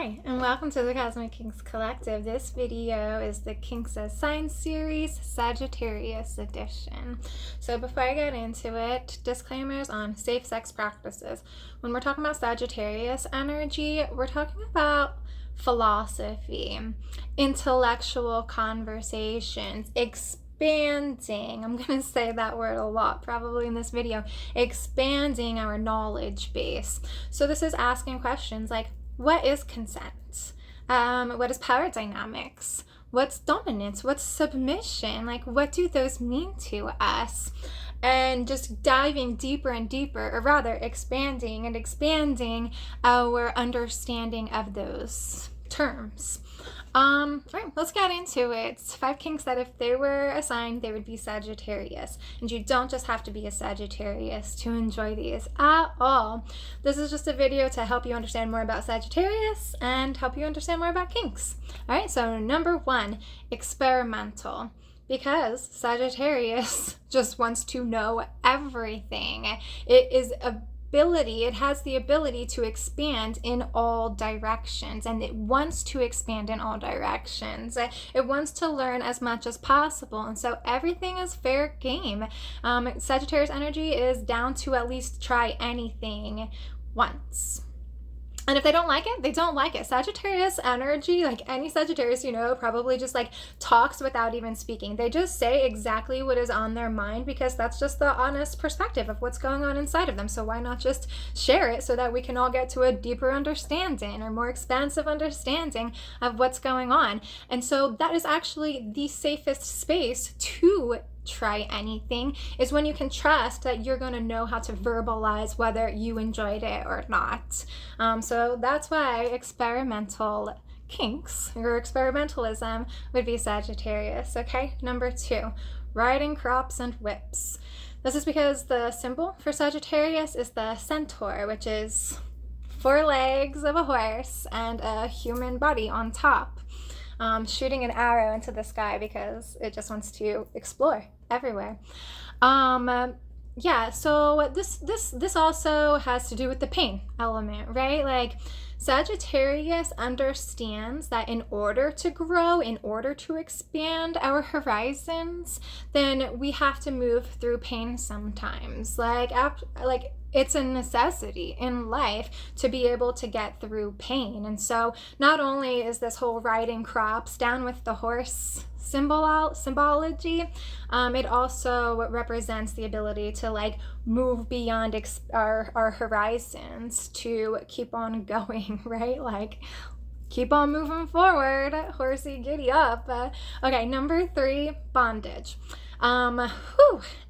Hi, and welcome to the Cosmic Kinks Collective. This video is the Kinks as Signs series, Sagittarius edition. So before I get into it, disclaimers on safe sex practices. When we're talking about Sagittarius energy, we're talking about philosophy, intellectual conversations, expanding, I'm going to say that word a lot probably in this video, expanding our knowledge base. So this is asking questions like, what is consent? What is power dynamics? What's dominance? What's submission? Like, what do those mean to us? And just diving deeper and deeper, or rather expanding and expanding our understanding of those terms. All right, let's get into it. 5 kinks that if they were a sign, they would be Sagittarius. And you don't just have to be a Sagittarius to enjoy these at all. This is just a video to help you understand more about Sagittarius and help you understand more about kinks. All right, so number 1, experimental. Because Sagittarius just wants to know everything. It has the ability to expand in all directions, and it wants to expand in all directions. It wants to learn as much as possible, and so everything is fair game. Sagittarius energy is down to at least try anything once. And if they don't like it, they don't like it. Sagittarius energy, like any Sagittarius you know, probably just like talks without even speaking. They just say exactly what is on their mind because that's just the honest perspective of what's going on inside of them. So why not just share it so that we can all get to a deeper understanding or more expansive understanding of what's going on. And so that is actually the safest space to try anything, is when you can trust that you're going to know how to verbalize whether you enjoyed it or not. So that's why experimental kinks or experimentalism would be Sagittarius. Okay, number 2, riding crops and whips. This is because the symbol for Sagittarius is the centaur, which is 4 legs of a horse and a human body on top. Shooting an arrow into the sky because it just wants to explore everywhere. Yeah, so this also has to do with the pain element, right? Like Sagittarius understands that in order to grow, in order to expand our horizons, then we have to move through pain sometimes. Like it's a necessity in life to be able to get through pain. And so not only is this whole riding crops down with the horse symbology, it also represents the ability to like move beyond our horizons, to keep on going, right? Like keep on moving forward, horsey, giddy up. Okay, number 3, bondage.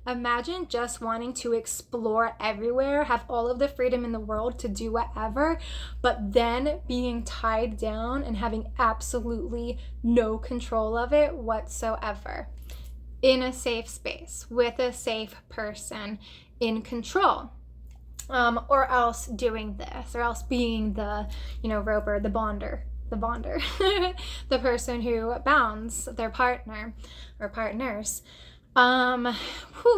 Imagine just wanting to explore everywhere, have all of the freedom in the world to do whatever, but then being tied down and having absolutely no control of it whatsoever. In a safe space, with a safe person in control. Or else doing this, or else being the, roper, the bonder, the person who bounds their partner or partners.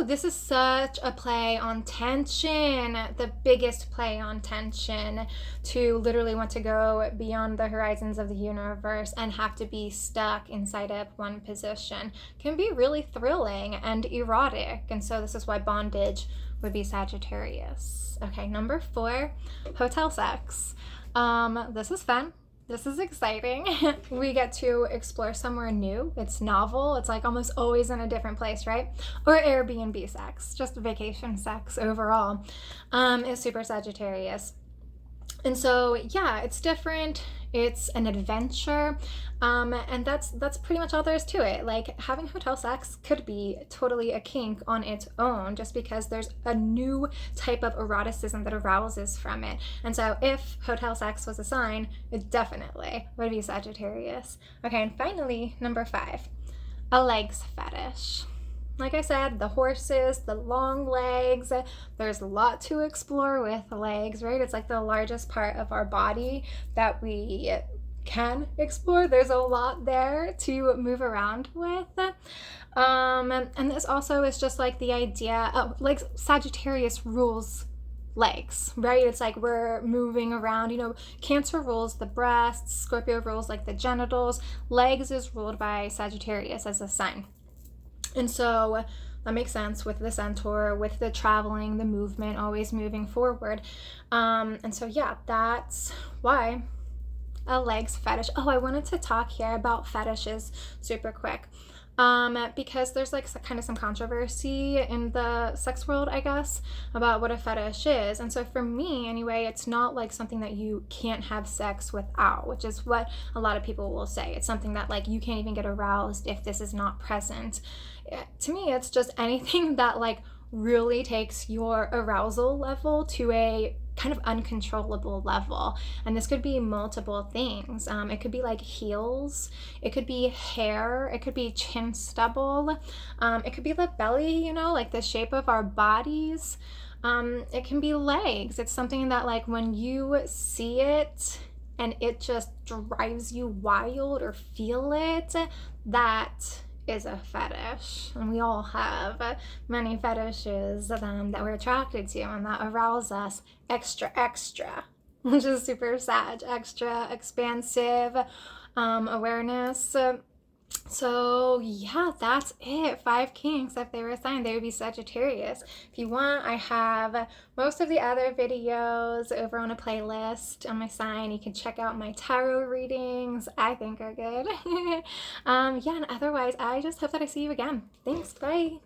This is such a play on tension, the biggest play on tension, to literally want to go beyond the horizons of the universe and have to be stuck inside of one position. Can be really thrilling and erotic, and so this is why bondage would be Sagittarius. Okay, number 4, hotel sex. This is fun. This is exciting. We get to explore somewhere new. It's novel. It's like almost always in a different place, right? Or Airbnb sex, just vacation sex overall, is super Sagittarius. And so, yeah, it's different. It's an adventure. And that's pretty much all there is to it. Like having hotel sex could be totally a kink on its own, just because there's a new type of eroticism that arouses from it. And so if hotel sex was a sign, it definitely would be Sagittarius. Okay, and finally, number 5, a legs fetish. Like I said, the horses, the long legs, there's a lot to explore with legs, right? It's like the largest part of our body that we can explore. There's a lot there to move around with. And this also is just like the idea of like Sagittarius rules legs, right? It's like we're moving around. You know, Cancer rules the breasts, Scorpio rules like the genitals, legs is ruled by Sagittarius as a sign. And so that makes sense with the centaur, with the traveling, the movement, always moving forward. And so yeah, that's why a legs fetish. Oh, I wanted to talk here about fetishes super quick. Because there's like kind of some controversy in the sex world, I guess, about what a fetish is. And so for me, anyway, it's not like something that you can't have sex without, which is what a lot of people will say. It's something that like you can't even get aroused if this is not present. To me, it's just anything that like really takes your arousal level to a kind of uncontrollable level. And this could be multiple things. It could be like heels, it could be hair, it could be chin stubble, it could be the belly, you know, like the shape of our bodies. It can be legs. It's something that like when you see it and it just drives you wild or feel it, that is a fetish. And we all have many fetishes that we're attracted to and that arouse us extra, which is super Sag, extra expansive awareness. So yeah, that's it. 5 kinks. If they were assigned, they would be Sagittarius. If you want, I have most of the other videos over on a playlist on my sign. You can check out my tarot readings. I think are good. Yeah, and otherwise, I just hope that I see you again. Thanks. Bye.